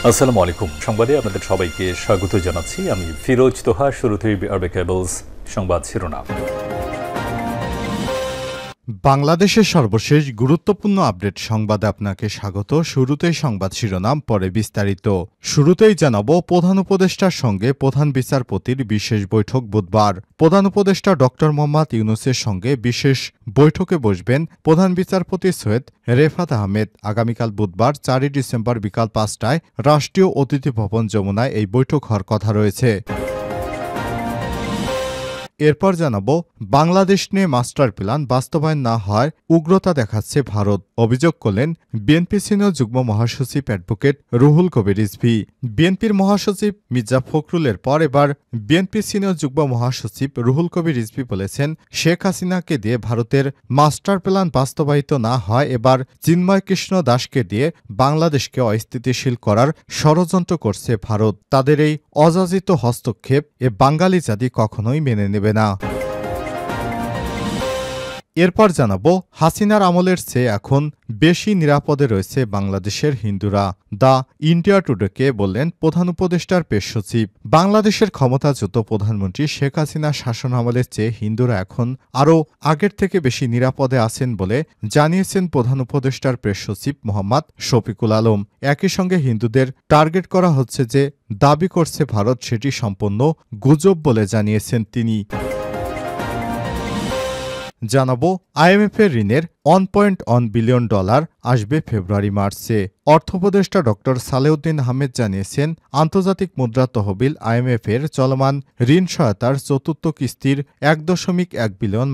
আসসালামু আলাইকুম। সংবাদে আপনাদের সবাইকে স্বাগত জানাচ্ছি। আমি ফিরোজ তোহা। শুরুতেই আরবে কেবলস সংবাদ শিরোনাম। বাংলাদেশের সর্বশেষ গুরুত্বপূর্ণ আপডেট সংবাদে আপনাকে স্বাগত। শুরুতেই সংবাদ শিরোনাম, পরে বিস্তারিত। শুরুতেই জানাবো, প্রধান উপদেষ্টার সঙ্গে প্রধান বিচারপতির বিশেষ বৈঠক বুধবার। প্রধান উপদেষ্টা ডক্টর মোহাম্মদ ইউনূসের সঙ্গে বিশেষ বৈঠকে বসবেন প্রধান বিচারপতি সৈয়দ রেফাত আহমেদ। আগামীকাল বুধবার 4 ডিসেম্বর বিকাল 5টায় রাষ্ট্রীয় অতিথি ভবন যমুনায় এই বৈঠক হওয়ার কথা রয়েছে। এরপর জানাবো, বাংলাদেশ নিয়ে মাস্টার প্ল্যান বাস্তবায়ন না হওয়ায় উগ্রতা দেখাচ্ছে ভারত। অভিযোগ করলেন বিএনপি সিনিয়র যুগ্ম মহাসচিব অ্যাডভোকেট রুহুল কবির রিজভী। বিএনপির মহাসচিব মির্জা ফখরুলের পর এবার বিএনপি সিনিয়র যুগ্ম মহাসচিব রুহুল কবির রিজভী বলেছেন, শেখ হাসিনাকে দিয়ে ভারতের মাস্টার প্ল্যান বাস্তবায়িত না হয় এবার চিন্ময় কৃষ্ণ দাসকে দিয়ে বাংলাদেশকে অস্থিতিশীল করার ষড়যন্ত্র করছে ভারত। তাদের এই অযাচিত হস্তক্ষেপ বাঙালি জাতি কখনোই মেনে নেবে না। এরপর জানাবো, হাসিনার আমলের চেয়ে এখন বেশি নিরাপদে রয়েছে বাংলাদেশের হিন্দুরা। দ্য ইন্ডিয়া টুডেকে বললেন প্রধান উপদেষ্টার পেশ সচিব। বাংলাদেশের ক্ষমতাচ্যুত প্রধানমন্ত্রী শেখ হাসিনার শাসন আমলের চেয়ে হিন্দুরা এখন আরও আগের থেকে বেশি নিরাপদে আছেন বলে জানিয়েছেন প্রধান উপদেষ্টার প্রেস সচিব মোহাম্মদ শফিকুল আলম। একই সঙ্গে হিন্দুদের টার্গেট করা হচ্ছে যে দাবি করছে ভারত, সেটি সম্পূর্ণ গুজব বলে জানিয়েছেন তিনি। জানাবো, আইএমএফের ঋণের $1.1 বিলিয়ন আসবে ফেব্রুয়ারি মার্চে। অর্থ উপদেষ্টা ডক্টর সালেউদ্দিন আহমেদ জানিয়েছেন, আন্তর্জাতিক মুদ্রা তহবিল আইএমএফের চলমান ঋণ সহায়তার চতুর্থ কিস্তির $1.1 বিলিয়ন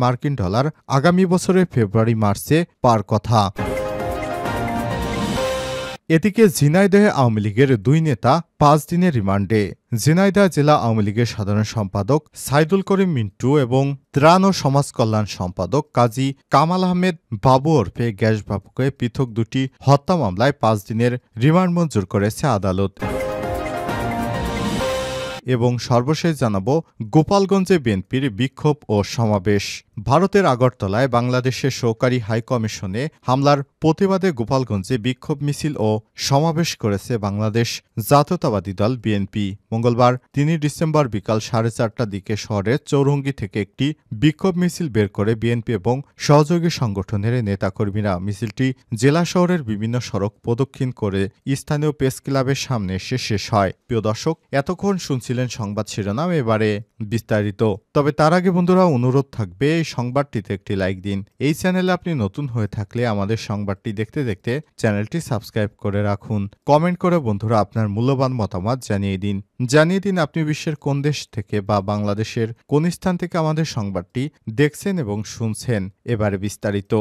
আগামী বছরের ফেব্রুয়ারি মার্চে পাওয়ার কথা। এদিকে ঝিনাইদহে আওয়ামী লীগের 2 নেতা 5 দিনের রিমান্ডে। ঝিনাইদহ জেলা আওয়ামী লীগের সাধারণ সম্পাদক সাইদুল করিম মিন্টু এবং ত্রাণ ও সমাজ কল্যাণ সম্পাদক কাজী কামাল আহমেদ বাবু ওরফে গ্যাস বাবুকে পৃথক 2টি হত্যা মামলায় 5 দিনের রিমান্ড মঞ্জুর করেছে আদালত। এবং সর্বশেষ জানাবো, গোপালগঞ্জে বিএনপির বিক্ষোভ ও সমাবেশ। ভারতের আগরতলায় বাংলাদেশের সহকারী হাইকমিশনে হামলার প্রতিবাদে গোপালগঞ্জে বিক্ষোভ মিছিল ও সমাবেশ করেছে বাংলাদেশ জাতীয়তাবাদী দল বিএনপি। মঙ্গলবার 3 ডিসেম্বর বিকাল 4:30টার দিকে শহরের চৌরঙ্গি থেকে একটি বিক্ষোভ মিছিল বের করে বিএনপি এবং সহযোগী সংগঠনের নেতাকর্মীরা। মিছিলটি জেলা শহরের বিভিন্ন সড়ক প্রদক্ষিণ করে স্থানীয় প্রেস ক্লাবের সামনে এসে শেষ হয়। প্রিয় দর্শক, এতক্ষণ শুনছিলেন সংবাদ শিরোনাম, এবারে বিস্তারিত। তবে তার আগে বন্ধুরা, অনুরোধ থাকবে এই সংবাদটিতে একটি লাইক দিন। এই চ্যানেলে আপনি নতুন হয়ে থাকলে আমাদের সংবাদটি দেখতে দেখতে চ্যানেলটি সাবস্ক্রাইব করে রাখুন। কমেন্ট করে বন্ধুরা আপনার মূল্যবান মতামত জানিয়ে দিন আপনি বিশ্বের কোন দেশ থেকে বা বাংলাদেশের কোন স্থান থেকে আমাদের সংবাদটি দেখছেন এবং শুনছেন। এবারে বিস্তারিত।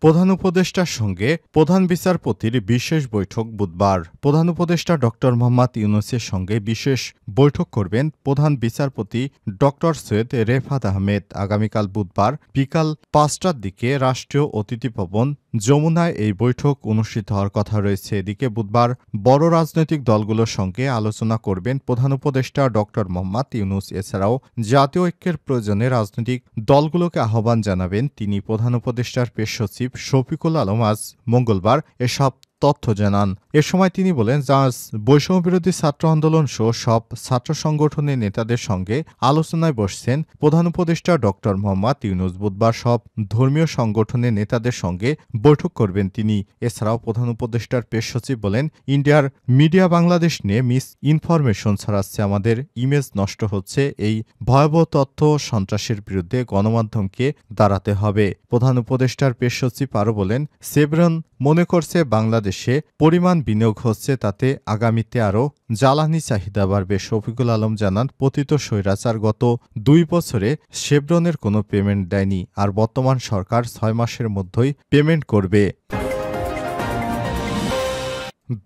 প্রধান উপদেষ্টার সঙ্গে প্রধান বিচারপতির বিশেষ বৈঠক বুধবার। প্রধান উপদেষ্টা ডক্টর মোহাম্মদ ইউনূসের সঙ্গে বিশেষ বৈঠক করবেন প্রধান বিচারপতি ডক্টর সৈয়দ রেফাত আহমেদ। আগামীকাল বুধবার বিকাল 5টার দিকে রাষ্ট্রীয় অতিথি ভবন যমুনায় এই বৈঠক অনুষ্ঠিত হওয়ার কথা রয়েছে। এদিকে বুধবার বড় রাজনৈতিক দলগুলোর সঙ্গে আলোচনা করবেন প্রধান উপদেষ্টা ডক্টর মোহাম্মদ ইউনূস। এছাড়াও জাতীয় ঐক্যের প্রয়োজনে রাজনৈতিক দলগুলোকে আহ্বান জানাবেন তিনি। প্রধান উপদেষ্টার পেশ সচিব শফিকুল আলম আজ মঙ্গলবার এসব তথ্য জানান। এ সময় তিনি বলেন, বৈষম্যবিরোধী ছাত্র আন্দোলন সহ সব ছাত্র সংগঠনের নেতাদের সঙ্গে আলোচনায় বসছেন প্রধান উপদেষ্টা ডক্টর মোহাম্মদ ইউনূস। বুধবার সব ধর্মীয় সংগঠনের নেতাদের সঙ্গে বৈঠক করবেন তিনি। এছাড়াও প্রধান উপদেষ্টার পেশ সচিব বলেন, ইন্ডিয়ার মিডিয়া বাংলাদেশ নিয়ে মিস ইনফরমেশন ছড়াচ্ছে, আমাদের ইমেজ নষ্ট হচ্ছে। এই ভয়াবহ তথ্য সন্ত্রাসের বিরুদ্ধে গণমাধ্যমকে দাঁড়াতে হবে। প্রধান উপদেষ্টার পেশ সচিব আরও বলেন, সেভরন মনে করছে বাংলাদেশে পরিমাণ বিনিয়োগ হচ্ছে, তাতে আগামীতে আরও জ্বালানি চাহিদা বাড়বে। শফিকুল আলম জানান, পতিত স্বৈরাচার গত 2 বছরে শেভরনের কোনো পেমেন্ট দেয়নি, আর বর্তমান সরকার 6 মাসের মধ্যেই পেমেন্ট করবে।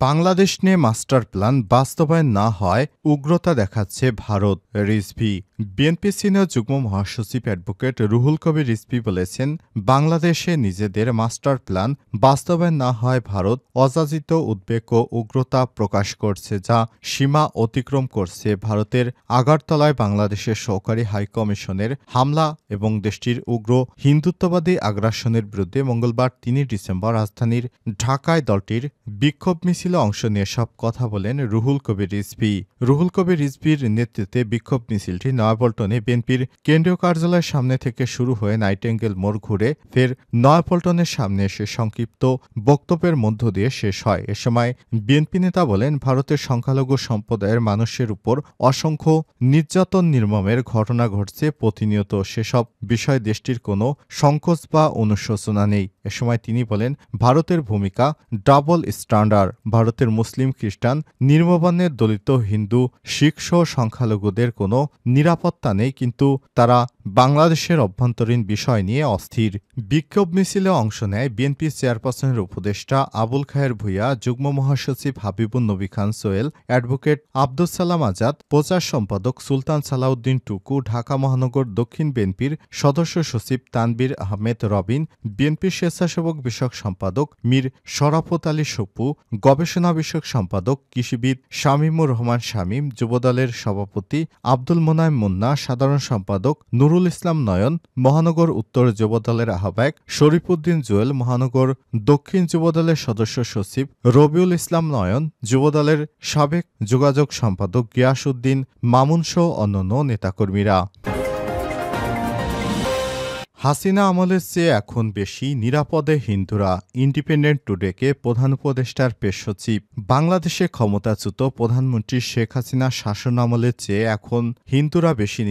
বাংলাদেশ নিয়ে মাস্টার প্ল্যান বাস্তবায়ন না হয় উগ্রতা দেখাচ্ছে ভারত, রিজভী। বিএনপি সিনিয়র যুগ্ম মহাসচিব অ্যাডভোকেট রুহুল কবির রিজভী বলেছেন, বাংলাদেশে নিজেদের মাস্টার প্ল্যান বাস্তবায়ন না হয় ভারত অযাচিত উদ্বেগ ও উগ্রতা প্রকাশ করছে, যা সীমা অতিক্রম করছে। ভারতের আগরতলায় বাংলাদেশের সহকারী হাইকমিশনের হামলা এবং দেশটির উগ্র হিন্দুত্ববাদী আগ্রাসনের বিরুদ্ধে মঙ্গলবার ৩ ডিসেম্বর রাজধানীর ঢাকায় দলটির বিক্ষোভ মিছিলে অংশ নিয়ে সব কথা বলেন রুহুল কবির রিজভী। রুহুল কবির রিজভীর নেতৃত্বে বিক্ষোভ মিছিলটি নয়াপল্টনে বিএনপির কেন্দ্রীয় কার্যালয়ের সামনে থেকে শুরু হয়ে নাইটেঙ্গেল মোড় ঘুরে ফের নয়াপল্টনের সামনে এসে সংক্ষিপ্ত বক্তব্যের মধ্য দিয়ে শেষ হয়। এ সময় বিএনপি নেতা বলেন, ভারতের সংখ্যালঘু সম্প্রদায়ের মানুষের উপর অসংখ্য নির্যাতন নির্মমের ঘটনা ঘটছে প্রতিনিয়ত। সেসব বিষয়ে দেশটির কোনো সংকোচ বা অনুশোচনা নেই। এ সময় তিনি বলেন, ভারতের ভূমিকা ডাবল স্ট্যান্ডার্ড। ভারতের মুসলিম, খ্রিস্টান, নির্মবান্নের, দলিত, হিন্দু, শিখ সহ সংখ্যালঘুদের কোনো নিরাপত্তা নেই, কিন্তু তারা বাংলাদেশের অভ্যন্তরীণ বিষয় নিয়ে অস্থির। বিক্ষোভ মিছিলে অংশ নেয় বিএনপি চেয়ারপারসনের উপদেষ্টা আবুল খায়ের ভূঁইয়া, যুগ্ম মহাসচিব হাবিবুন নবী খান সোহেল, অ্যাডভোকেট আব্দুস সালাম আজাদ, প্রচার সম্পাদক সুলতান সালাউদ্দিন টুকু, ঢাকা মহানগর দক্ষিণ বিএনপির সদস্য সচিব তানবীর আহমেদ রবিন, বিএনপির স্বেচ্ছাসেবক বিষয়ক সম্পাদক মীর শরাফত আলী সপু, গবেষণা বিষয়ক সম্পাদক কৃষিবিদ শামীমুর রহমান শামীম, যুবদলের সভাপতি আব্দুল মোনায়েম মুন্না, সাধারণ সম্পাদক নুরুল ইসলাম নয়ন, মহানগর উত্তর যুবদলের আহ্বায়ক শরীফউদ্দিন জুয়েল, মহানগর দক্ষিণ যুবদলের সদস্য সচিব রবিউল ইসলাম নয়ন, যুবদলের সাবেক যোগাযোগ সম্পাদক গিয়াস উদ্দিন মামুন সহ অন্যান্য নেতাকর্মীরা। হাসিনা আমলের চেয়ে এখন বেশি নিরাপদে হিন্দুরা, ইন্ডিপেন্ডেন্ট টুডেকে প্রধান উপদেষ্টার পেশ সচিব। বাংলাদেশে ক্ষমতাচ্যুত প্রধানমন্ত্রী শেখ হাসিনা শাসন আমলের চেয়ে এখন হিন্দুরা বেশি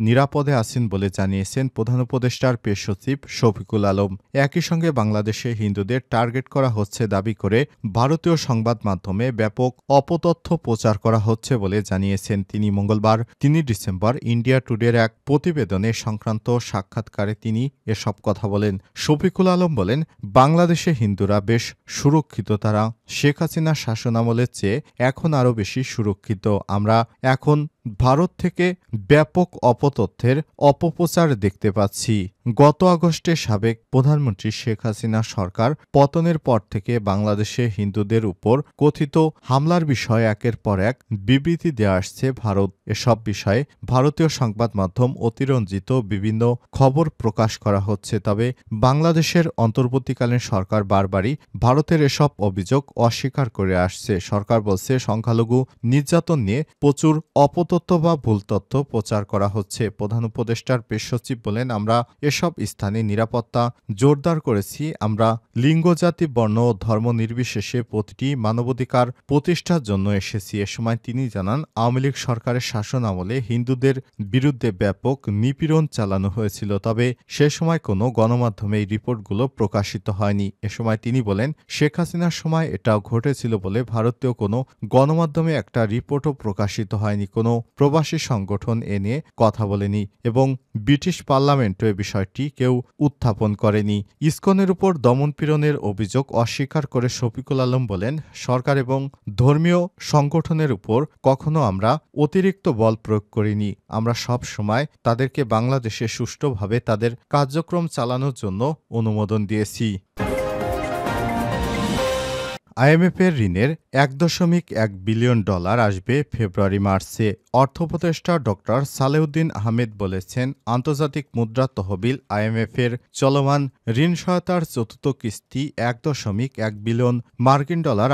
নিরাপদে আছেন বলে জানিয়েছেন প্রধান উপদেষ্টার পেশ সচিব শফিকুল আলম। একই সঙ্গে বাংলাদেশে হিন্দুদের টার্গেট করা হচ্ছে দাবি করে ভারতীয় সংবাদ মাধ্যমে ব্যাপক অপতথ্য প্রচার করা হচ্ছে বলে জানিয়েছেন তিনি। মঙ্গলবার ৩ ডিসেম্বর ইন্ডিয়া টুডের এক প্রতিবেদনে সংক্রান্ত সাক্ষাৎকার তিনি এসব কথা বলেন। শফিকুল আলম বলেন, বাংলাদেশে হিন্দুরা বেশ সুরক্ষিত। তারা শেখ হাসিনার শাসনামলের চেয়ে এখন আরও বেশি সুরক্ষিত। আমরা এখন ভারত থেকে ব্যাপক অপতথ্যের অপপ্রচার দেখতে পাচ্ছি। গত আগস্টে সাবেক প্রধানমন্ত্রী শেখ হাসিনা সরকার পতনের পর থেকে বাংলাদেশে হিন্দুদের উপর কথিত হামলার বিষয়ে একের পর এক বিবৃতি দেয়া আসছে ভারত। এসব বিষয়ে ভারতীয় সংবাদ মাধ্যম অতিরঞ্জিত বিভিন্ন খবর প্রকাশ করা হচ্ছে। তবে বাংলাদেশের অন্তর্বর্তীকালীন সরকার বারবারই ভারতের এসব অভিযোগ অস্বীকার করে আসছে। সরকার বলছে, সংখ্যালঘু নির্যাতন নিয়ে প্রচুর অপতথ্য বা ভুল তথ্য প্রচার করা হচ্ছে। প্রধান উপদেষ্টার পেশ সচিব বলেন, আমরা এসব স্থানে নিরাপত্তা জোরদার করেছি। আমরা লিঙ্গ, জাতি, বর্ণ ও ধর্ম নির্বিশেষে প্রতিটি মানবাধিকার প্রতিষ্ঠার জন্য এসেছি। এ সময় তিনি জানান, আওয়ামী লীগ সরকারের শাসন আমলে হিন্দুদের বিরুদ্ধে ব্যাপক নিপীড়ন চালানো হয়েছিল, তবে সে সময় কোনো গণমাধ্যমে এই রিপোর্টগুলো প্রকাশিত হয়নি। এ সময় তিনি বলেন, শেখ হাসিনার সময় এটাও ঘটেছিল বলে ভারতীয় কোনো গণমাধ্যমে একটা রিপোর্টও প্রকাশিত হয়নি। কোনো প্রবাসী সংগঠন এ নিয়ে কথা বলেনি এবং ব্রিটিশ পার্লামেন্টও এ বিষয়টি কেউ উত্থাপন করেনি। ইসকনের উপর দমনপীড়নের অভিযোগ অস্বীকার করে শফিকুল আলম বলেন, সরকার এবং ধর্মীয় সংগঠনের উপর কখনো আমরা অতিরিক্ত বল প্রয়োগ করিনি। আমরা সব সময় তাদেরকে বাংলাদেশে সুষ্ঠুভাবে তাদের কার্যক্রম চালানোর জন্য অনুমোদন দিয়েছি। আইএমএফের ঋণের $1.1 বিলিয়ন আসবে ফেব্রুয়ারি-মার্চে। অর্থ উপদেষ্টা ডক্টর সালেউদ্দিন আহমেদ বলেছেন, আন্তর্জাতিক মুদ্রা তহবিল আইএমএফের চলমান ঋণ সহায়তার চতুর্থ কিস্তি $1.1 বিলিয়ন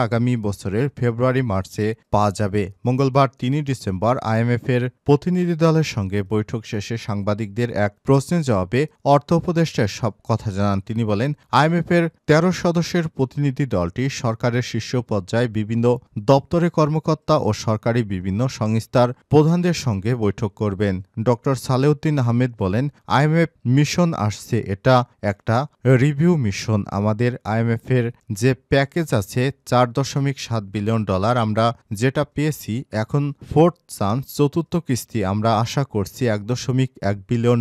আগামী বছরের ফেব্রুয়ারি-মার্চে পাওয়া যাবে। মঙ্গলবার ৩ ডিসেম্বর আইএমএফের প্রতিনিধি দলের সঙ্গে বৈঠক শেষে সাংবাদিকদের এক প্রশ্নের জবাবে অর্থ উপদেষ্টা সব কথা জানান। তিনি বলেন, আইএমএফের ১৩ সদস্যের প্রতিনিধি দলটি সরকারের শীর্ষ পর্যায়ে বিভিন্ন দপ্তরে কর্মকর্তা ও সরকারি বিভিন্ন সংস্থার প্রধানদের সঙ্গে বৈঠক করবেন। ডক্টর সালেউদ্দিন আহমেদ বলেন, আইএমএফ মিশন আসছে, এটা একটা রিভিউ মিশন। আমাদের আইএমএফের যে প্যাকেজ আছে $4.7 বিলিয়ন, আমরা যেটা পেয়েছি এখন ফোর্থ চান্স, চতুর্থ কিস্তি আমরা আশা করছি $1.1 বিলিয়ন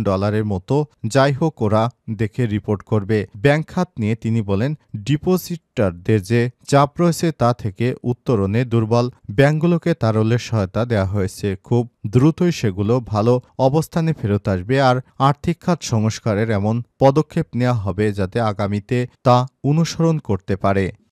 মতো। যাই হোক, ওরা দেখে রিপোর্ট করবে। ব্যাংক খাত নিয়ে তিনি বলেন, ডিপোজিটারদের যে চাপ রয়েছে তা থেকে উত্তরণে দুর্বল ব্যাংকগুলোকে তারল্যের সহায়তা দেওয়া হয়েছে। খুব দ্রুতই সেগুলো ভালো অবস্থানে ফেরত আসবে আর আর্থিক খাত সংস্কারের এমন পদক্ষেপ নেওয়া হবে যাতে আগামীতে তা অনুসরণ করতে পারে।